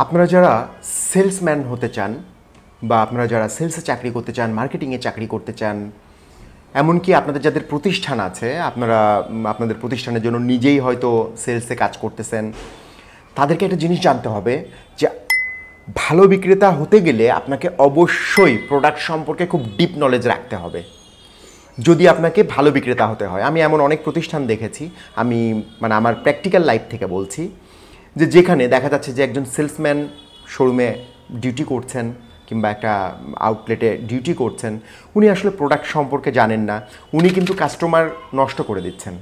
আপনারা যারা সেলসম্যান হতে চান বা আপনারা যারা সেলসে চাকরি করতে চান, মার্কেটিংয়ে চাকরি করতে চান, এমনকি আপনাদের যাদের প্রতিষ্ঠান আছে, আপনারা আপনাদের প্রতিষ্ঠানের জন্য নিজেই হয়তো সেলসে কাজ করতেছেন, তাদেরকে একটা জিনিস জানতে হবে যে ভালো বিক্রেতা হতে গেলে আপনাকে অবশ্যই প্রোডাক্ট সম্পর্কে খুব ডিপ নলেজ রাখতে হবে যদি আপনাকে ভালো বিক্রেতা হতে হয়। আমি এমন অনেক প্রতিষ্ঠান দেখেছি, আমি মানে আমার প্র্যাকটিক্যাল লাইফ থেকে বলছি, যে যেখানে দেখা যাচ্ছে যে একজন সেলসম্যান শোরুমে ডিউটি করছেন কিংবা একটা আউটলেটে ডিউটি করছেন, উনি আসলে প্রোডাক্ট সম্পর্কে জানেন না, উনি কিন্তু কাস্টমার নষ্ট করে দিচ্ছেন।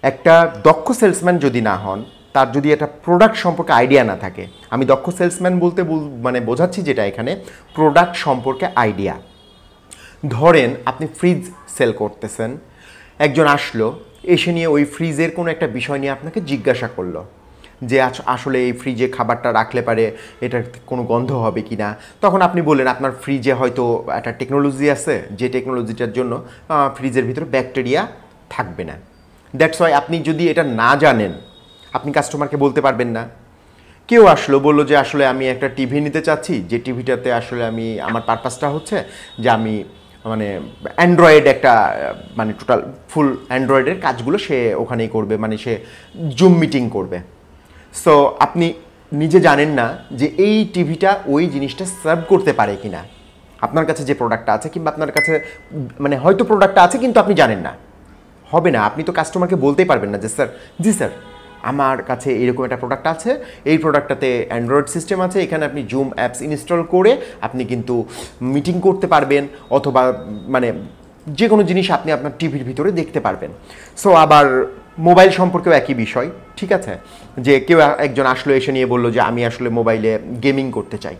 একটা দক্ষ সেলসম্যান যদি না হন, তার যদি একটা প্রোডাক্ট সম্পর্কে আইডিয়া না থাকে, আমি দক্ষ সেলসম্যান বলতে মানে বোঝাচ্ছি যেটা এখানে প্রোডাক্ট সম্পর্কে আইডিয়া। ধরেন আপনি ফ্রিজ সেল করতেছেন, একজন আসলো, এসে নিয়ে ওই ফ্রিজের কোনো একটা বিষয় নিয়ে আপনাকে জিজ্ঞাসা করলো যে আসলে এই ফ্রিজে খাবারটা রাখলে পারে এটার কোনো গন্ধ হবে কি না। তখন আপনি বললেন আপনার ফ্রিজে হয়তো একটা টেকনোলজি আছে, যে টেকনোলজিটার জন্য ফ্রিজের ভিতরে ব্যাকটেরিয়া থাকবে না। দ্যাটস ওয়াই আপনি যদি এটা না জানেন, আপনি কাস্টমারকে বলতে পারবেন না। কেউ আসলো, বললো যে আসলে আমি একটা টিভি নিতে চাচ্ছি, যে টিভিটাতে আসলে আমার পারপাসটা হচ্ছে যে আমি মানে অ্যান্ড্রয়েড একটা মানে টোটাল ফুল অ্যান্ড্রয়েডের কাজগুলো সে ওখানেই করবে, মানে সে জুম মিটিং করবে। সো আপনি নিজে জানেন না যে এই টিভিটা ওই জিনিসটা সার্ভ করতে পারে কি না। আপনার কাছে যে প্রোডাক্টটা আছে কিংবা আপনার কাছে মানে হয়তো প্রোডাক্টটা আছে কিন্তু আপনি জানেন না, হবে না। আপনি তো কাস্টমারকে বলতেই পারবেন না যে স্যার, জি স্যার, আমার কাছে এরকম একটা প্রোডাক্ট আছে, এই প্রোডাক্টটাতে অ্যান্ড্রয়েড সিস্টেম আছে, এখানে আপনি জুম অ্যাপস ইনস্টল করে আপনি কিন্তু মিটিং করতে পারবেন, অথবা মানে যে কোনো জিনিস আপনি আপনার টিভির ভিতরে দেখতে পারবেন। সো আবার মোবাইল সম্পর্কেও একই বিষয়, ঠিক আছে, যে কেউ একজন আসলো, এসে নিয়ে বললো যে আমি আসলে মোবাইলে গেমিং করতে চাই।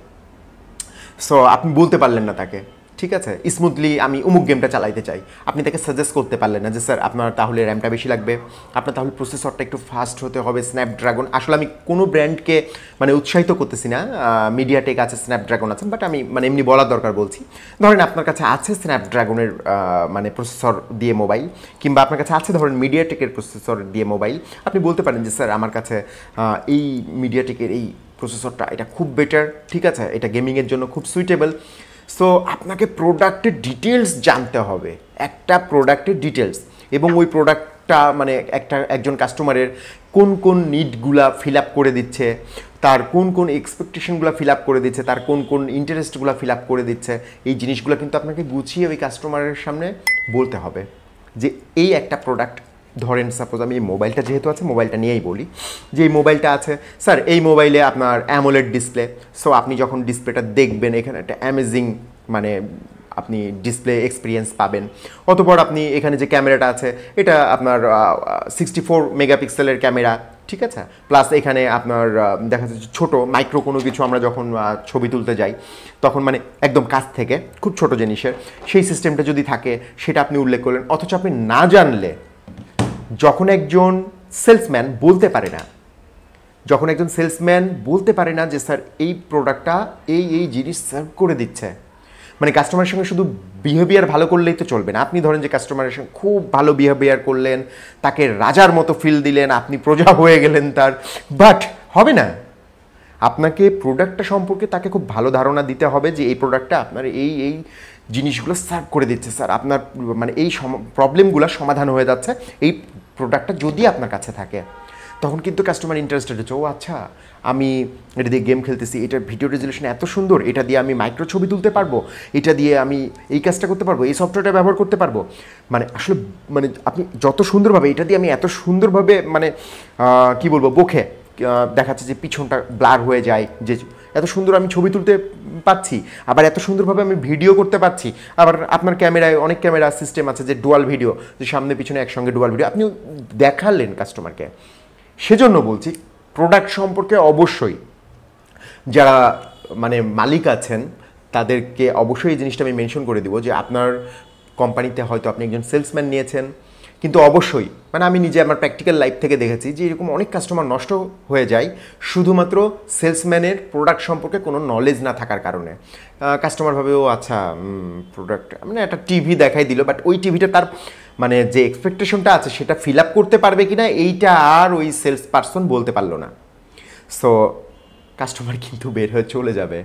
সো আপনি বলতে পারলেন না তাকে, ঠিক আছে, স্মুথলি আমি অমুক গেমটা চালাইতে চাই। আপনি তাকে সাজেস্ট করতে পারলেন না যে স্যার আপনার তাহলে র্যামটা বেশি লাগবে, আপনার তাহলে প্রসেসরটা একটু ফাস্ট হতে হবে, স্ন্যাপড্রাগন। আসলে আমি কোনো ব্র্যান্ডকে মানে উৎসাহিত করতেছি না, মিডিয়াটেক আছে, স্ন্যাপড্রাগন আছে, বাট আমি মানে এমনি বলার দরকার বলছি। ধরেন আপনার কাছে আছে স্ন্যাপড্রাগনের মানে প্রসেসর দিয়ে মোবাইল, কিংবা আপনার কাছে আছে ধরেন মিডিয়াটেকের প্রসেসর দিয়ে মোবাইল। আপনি বলতে পারেন যে স্যার আমার কাছে এই মিডিয়াটেকের এই প্রসেসরটা, এটা খুব বেটার, ঠিক আছে, এটা গেমিংয়ের জন্য খুব সুইটেবল। সো আপনাকে প্রোডাক্টের ডিটেলস জানতে হবে, একটা প্রোডাক্টের ডিটেলস, এবং ওই প্রোডাক্টটা মানে একজন কাস্টমারের কোন কোন নিডগুলা ফিল আপ করে দিচ্ছে, তার কোন কোন এক্সপেকটেশনগুলো ফিল আপ করে দিচ্ছে, তার কোন কোন ইন্টারেস্টগুলো ফিল আপ করে দিচ্ছে, এই জিনিসগুলো কিন্তু আপনাকে গুছিয়ে ওই কাস্টমারের সামনে বলতে হবে যে এই একটা প্রোডাক্ট। ধরেন সাপোজ আমি এই মোবাইলটা যেহেতু আছে, মোবাইলটা নিয়েই বলি, যে এই মোবাইলটা আছে স্যার, এই মোবাইলে আপনার অ্যামোলেড ডিসপ্লে। সো আপনি যখন ডিসপ্লেটা দেখবেন, এখানে একটা অ্যামেজিং মানে আপনি ডিসপ্লে এক্সপিরিয়েন্স পাবেন। অতপর আপনি এখানে যে ক্যামেরাটা আছে, এটা আপনার 64 মেগাপিক্সেলের ক্যামেরা, ঠিক আছে, প্লাস এখানে আপনার দেখা যাচ্ছে ছোটো মাইক্রো কোনো কিছু আমরা যখন ছবি তুলতে যাই, তখন মানে একদম কাছ থেকে খুব ছোট জিনিসের সেই সিস্টেমটা যদি থাকে, সেটা আপনি উল্লেখ করলেন। অথচ আপনি না জানলে, যখন একজন সেলসম্যান বলতে পারে না, যে স্যার এই প্রোডাক্টটা এই জিনিস সার্ভ করে দিচ্ছে, মানে কাস্টমারের সঙ্গে শুধু বিহেভিয়ার ভালো করলেই তো চলবে না। আপনি ধরেন যে কাস্টমারের সঙ্গে খুব ভালো বিহেভিয়ার করলেন, তাকে রাজার মতো ফিল দিলেন, আপনি প্রজা হয়ে গেলেন তার, বাট হবে না। আপনাকে প্রোডাক্টটা সম্পর্কে তাকে খুব ভালো ধারণা দিতে হবে যে এই প্রোডাক্টটা আপনার এই জিনিসগুলো সার্ভ করে দিচ্ছে স্যার, আপনার মানে এই প্রবলেমগুলো সমাধান হয়ে যাচ্ছে এই প্রোডাক্টটা যদি আপনার কাছে থাকে। তখন কিন্তু কাস্টমার ইন্টারেস্টেড হচ্ছে, ও আচ্ছা, আমি এটা দিয়ে গেম খেলতেছি, এটার ভিডিও রেজলিউশন এত সুন্দর, এটা দিয়ে আমি মাইক্রো ছবি তুলতে পারবো, এটা দিয়ে আমি এই কাজটা করতে পারবো, এই সফটওয়্যারটা ব্যবহার করতে পারবো। মানে আসলে মানে আপনি যত সুন্দরভাবে, এটা দিয়ে আমি এত সুন্দরভাবে মানে কি বলবো, বকে দেখাচ্ছে যে পিছনটা ব্লার হয়ে যায়, যে এত সুন্দর আমি ছবি তুলতে পাচ্ছি, আবার এত সুন্দরভাবে আমি ভিডিও করতে পারছি। আবার আপনার ক্যামেরায় অনেক ক্যামেরা সিস্টেম আছে যে ডুয়াল ভিডিও, যে সামনে পিছনে একসঙ্গে ডুয়াল ভিডিও আপনি দেখালেন কাস্টমারকে। সেজন্য বলছি প্রোডাক্ট সম্পর্কে অবশ্যই যারা মানে মালিক আছেন, তাদেরকে অবশ্যই এই জিনিসটা আমি মেনশন করে দিব যে আপনার কোম্পানিতে হয়তো আপনি একজন সেলসম্যান নিয়েছেন, কিন্তু অবশ্যই মানে আমি নিজে আমার প্র্যাকটিক্যাল লাইফ থেকে দেখেছি যে এরকম অনেক কাস্টমার নষ্ট হয়ে যায় শুধুমাত্র সেলসম্যানের প্রোডাক্ট সম্পর্কে কোনো নলেজ না থাকার কারণে। কাস্টমার ভাবে ও আচ্ছা প্রোডাক্ট মানে একটা টিভি দেখাই দিল, বাট ওই টিভিটা তার মানে যে এক্সপেকটেশনটা আছে সেটা ফিল আপ করতে পারবে কিনা এইটা আর ওই সেলস পারসন বলতে পারলো না। সো কাস্টমার কিন্তু বের হয়ে চলে যাবে।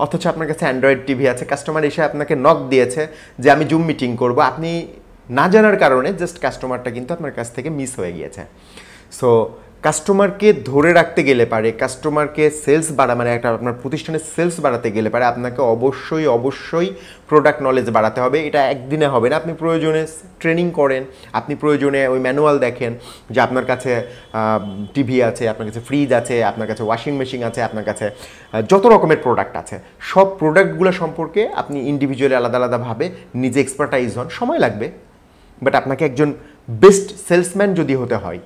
অথচ আপনার কাছে অ্যান্ড্রয়েড টিভি আছে, কাস্টমার এসে আপনাকে নক দিয়েছে যে আমি জুম মিটিং করব, আপনি না জানার কারণে জাস্ট কাস্টমারটা কিন্তু আপনার কাছ থেকে মিস হয়ে গিয়েছে। সো কাস্টমারকে ধরে রাখতে গেলে পারে, কাস্টমারকে সেলস মানে একটা আপনার প্রতিষ্ঠানের সেলস বাড়াতে গেলে পারে আপনাকে অবশ্যই প্রোডাক্ট নলেজ বাড়াতে হবে। এটা একদিনে হবে না, আপনি প্রয়োজনে ট্রেনিং করেন, আপনি প্রয়োজনে ওই ম্যানুয়াল দেখেন যে আপনার কাছে টিভি আছে, আপনার কাছে ফ্রিজ আছে, আপনার কাছে ওয়াশিং মেশিন আছে, আপনার কাছে যত রকমের প্রোডাক্ট আছে, সব প্রোডাক্টগুলো সম্পর্কে আপনি ইন্ডিভিজুয়ালি আলাদাভাবে নিজে এক্সপার্টাইজ হন। সময় লাগবে, বাট আপনাকে একজন বেস্ট সেলসম্যান যদি হতে হয়,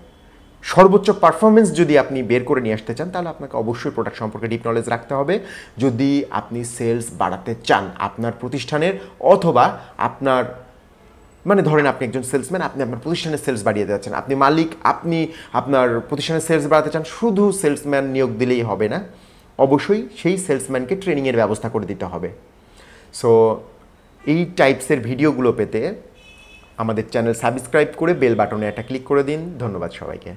সর্বোচ্চ পারফরমেন্স যদি আপনি বের করে নিয়ে আসতে চান, তাহলে আপনাকে অবশ্যই প্রোডাক্ট সম্পর্কে ডিপ নলেজ রাখতে হবে যদি আপনি সেলস বাড়াতে চান আপনার প্রতিষ্ঠানের, অথবা আপনার মানে ধরেন আপনি একজন সেলসম্যান, আপনি আপনার প্রতিষ্ঠানের সেলস বাড়িয়ে যাচ্ছেন, আপনি মালিক, আপনি আপনার প্রতিষ্ঠানের সেলস বাড়াতে চান, শুধু সেলসম্যান নিয়োগ দিলেই হবে না, অবশ্যই সেই সেলসম্যানকে ট্রেনিংয়ের ব্যবস্থা করে দিতে হবে। সো এই টাইপসের ভিডিওগুলো পেতে আমাদের চ্যানেল সাবস্ক্রাইব করে বেল বাটনে একটা ক্লিক করে দিন। ধন্যবাদ সবাইকে।